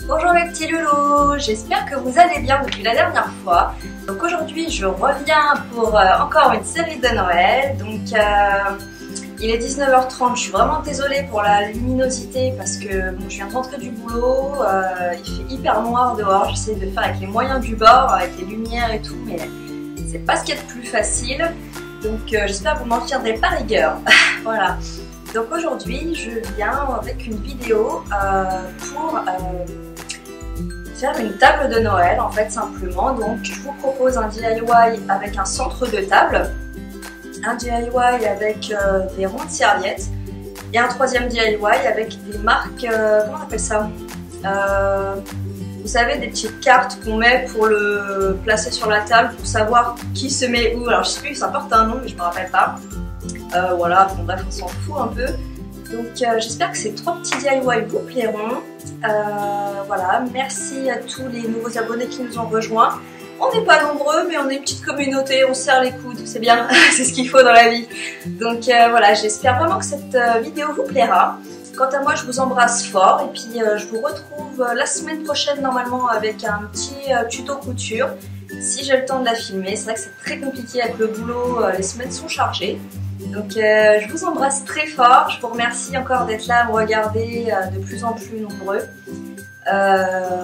Bonjour mes petits loulous, j'espère que vous allez bien depuis la dernière fois. Donc aujourd'hui je reviens pour encore une série de Noël. Donc il est 19h30, je suis vraiment désolée pour la luminosité parce que bon, je viens de rentrer du boulot, il fait hyper noir dehors, j'essaie de faire avec les moyens du bord, avec les lumières et tout, mais c'est pas ce qu'il y a de plus facile. Donc j'espère que vous m'en tiendrez pas rigueur. Voilà. Donc aujourd'hui je viens avec une vidéo pour faire une table de Noël en fait simplement. Donc je vous propose un DIY avec un centre de table, un DIY avec des rondes serviettes et un troisième DIY avec des marques, comment on appelle ça, vous savez, des petites cartes qu'on met pour le placer sur la table pour savoir qui se met où. Alors je sais plus, ça porte un nom mais je me rappelle pas. Voilà, bon bref on s'en fout un peu. Donc j'espère que ces trois petits DIY vous plairont. Voilà, merci à tous les nouveaux abonnés qui nous ont rejoints. On n'est pas nombreux, mais on est une petite communauté, on se serre les coudes, c'est bien, c'est ce qu'il faut dans la vie. Donc voilà, j'espère vraiment que cette vidéo vous plaira. Quant à moi, je vous embrasse fort et puis je vous retrouve la semaine prochaine normalement avec un petit tuto couture. Si j'ai le temps de la filmer, c'est vrai que c'est très compliqué avec le boulot, les semaines sont chargées. Donc je vous embrasse très fort, je vous remercie encore d'être là à me regarder de plus en plus nombreux.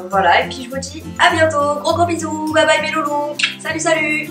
Voilà, et puis je vous dis à bientôt, gros bisous, bye bye mes loulous, salut salut.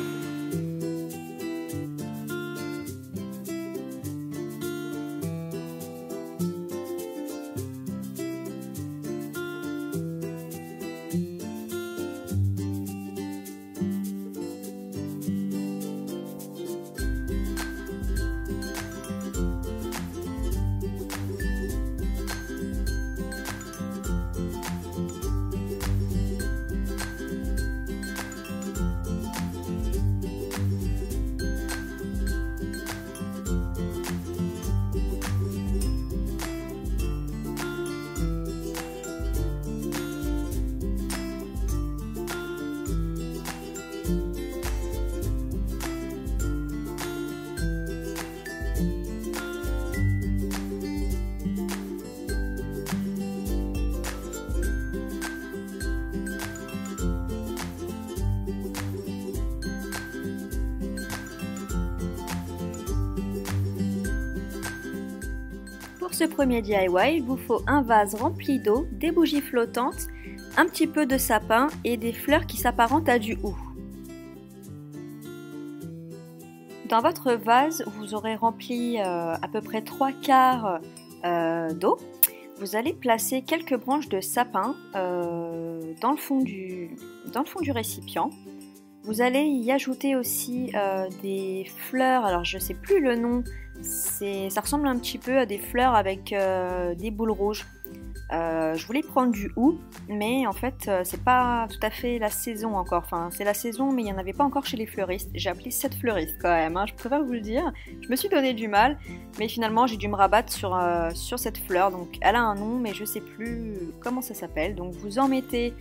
Pour ce premier DIY, il vous faut un vase rempli d'eau, des bougies flottantes, un petit peu de sapin et des fleurs qui s'apparentent à du hou. Dans votre vase, vous aurez rempli à peu près 3/4 d'eau. Vous allez placer quelques branches de sapin dans le fond du récipient. Vous allez y ajouter aussi des fleurs, alors je ne sais plus le nom, ça ressemble un petit peu à des fleurs avec des boules rouges. Je voulais prendre du hou, mais en fait c'est pas tout à fait la saison encore. Enfin c'est la saison mais il n'y en avait pas encore chez les fleuristes. J'ai appelé cette fleuriste quand même, hein, je préfère vous le dire. Je me suis donné du mal, mais finalement j'ai dû me rabattre sur cette fleur. Donc elle a un nom mais je sais plus comment ça s'appelle. Donc vous en mettez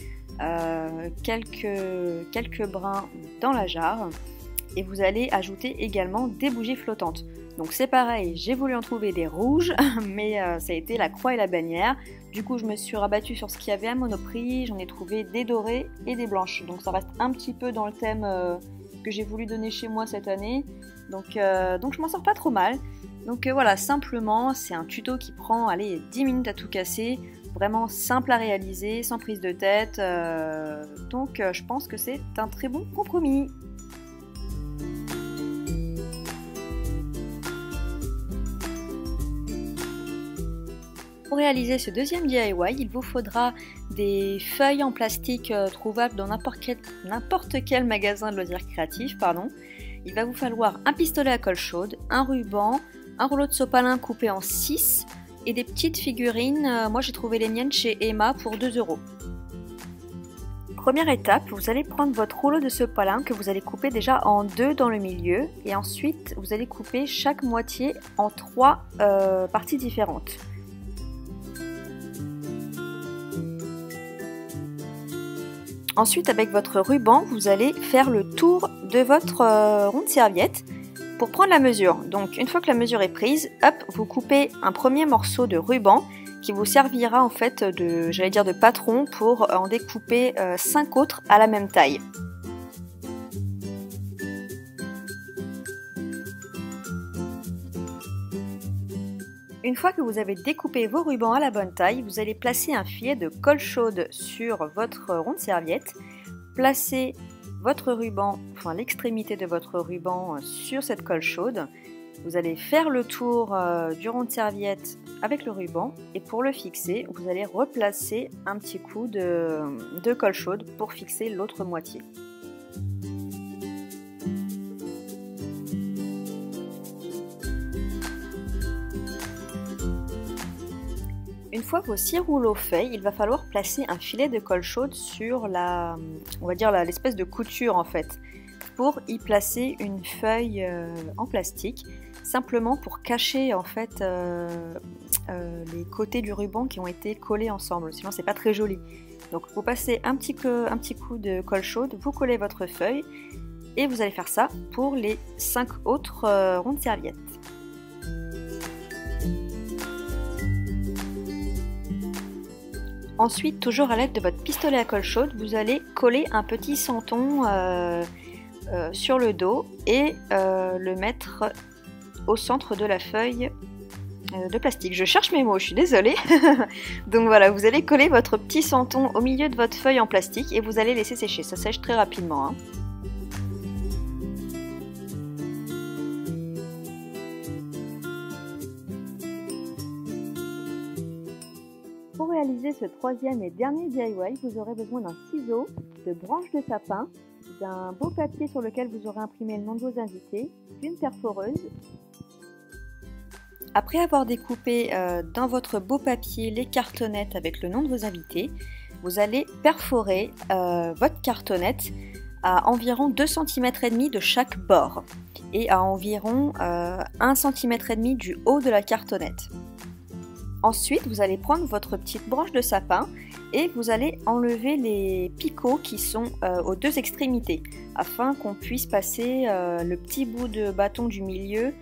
quelques brins dans la jarre et vous allez ajouter également des bougies flottantes. Donc c'est pareil, j'ai voulu en trouver des rouges, mais ça a été la croix et la bannière. Du coup je me suis rabattue sur ce qu'il y avait à Monoprix, j'en ai trouvé des dorées et des blanches. Donc ça reste un petit peu dans le thème que j'ai voulu donner chez moi cette année. Donc je m'en sors pas trop mal. Donc voilà, simplement c'est un tuto qui prend allez, 10 minutes à tout casser. Vraiment simple à réaliser, sans prise de tête. Donc je pense que c'est un très bon compromis. Pour réaliser ce deuxième DIY, il vous faudra des feuilles en plastique trouvables dans n'importe quel magasin de loisirs créatifs. Il va vous falloir un pistolet à colle chaude, un ruban, un rouleau de sopalin coupé en 6 et des petites figurines. Moi j'ai trouvé les miennes chez Emma pour 2 €. Première étape, vous allez prendre votre rouleau de sopalin que vous allez couper déjà en 2 dans le milieu et ensuite vous allez couper chaque moitié en 3 parties différentes. Ensuite, avec votre ruban, vous allez faire le tour de votre ronde serviette pour prendre la mesure. Donc, une fois que la mesure est prise, hop, vous coupez un premier morceau de ruban qui vous servira en fait de patron pour en découper 5 autres à la même taille. Une fois que vous avez découpé vos rubans à la bonne taille, vous allez placer un filet de colle chaude sur votre ronde serviette, placez votre ruban, enfin l'extrémité de votre ruban sur cette colle chaude. Vous allez faire le tour du rond de serviette avec le ruban et pour le fixer, vous allez replacer un petit coup de colle chaude pour fixer l'autre moitié. Une fois vos 6 rouleaux faits, il va falloir placer un filet de colle chaude sur l'espèce de couture en fait, pour y placer une feuille en plastique, simplement pour cacher en fait les côtés du ruban qui ont été collés ensemble, sinon c'est pas très joli. Donc vous passez un petit coup de colle chaude, vous collez votre feuille et vous allez faire ça pour les 5 autres ronds de serviettes. Ensuite, toujours à l'aide de votre pistolet à colle chaude, vous allez coller un petit senton sur le dos et le mettre au centre de la feuille de plastique. Je cherche mes mots, je suis désolée. Donc voilà, vous allez coller votre petit senton au milieu de votre feuille en plastique et vous allez laisser sécher. Ça sèche très rapidement, hein. Pour réaliser ce troisième et dernier DIY, vous aurez besoin d'un ciseau, de branches de sapin, d'un beau papier sur lequel vous aurez imprimé le nom de vos invités, d'une perforeuse. Après avoir découpé dans votre beau papier les cartonnettes avec le nom de vos invités, vous allez perforer votre cartonnette à environ 2,5 cm de chaque bord et à environ 1,5 cm du haut de la cartonnette. Ensuite, vous allez prendre votre petite branche de sapin et vous allez enlever les picots qui sont aux deux extrémités afin qu'on puisse passer le petit bout de bâton du milieu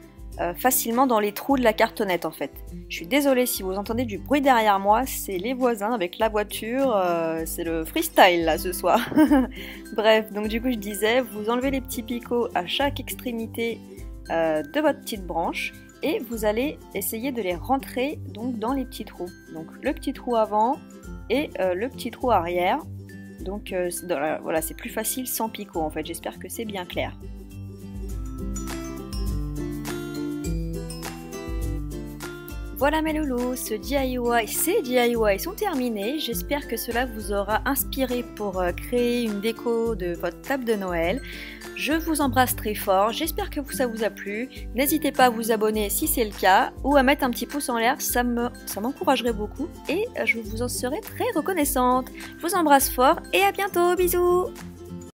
facilement dans les trous de la cartonnette en fait. Je suis désolée si vous entendez du bruit derrière moi, c'est les voisins avec la voiture, c'est le freestyle là ce soir. Bref, donc du coup je disais, vous enlevez les petits picots à chaque extrémité de votre petite branche et vous allez essayer de les rentrer donc dans les petits trous. Donc le petit trou avant et le petit trou arrière. Donc voilà, c'est plus facile sans picot en fait, j'espère que c'est bien clair. Voilà mes loulous, ces DIY sont terminés. J'espère que cela vous aura inspiré pour créer une déco de votre table de Noël. Je vous embrasse très fort, j'espère que ça vous a plu. N'hésitez pas à vous abonner si c'est le cas ou à mettre un petit pouce en l'air, ça m'encouragerait beaucoup et je vous en serai très reconnaissante. Je vous embrasse fort et à bientôt, bisous!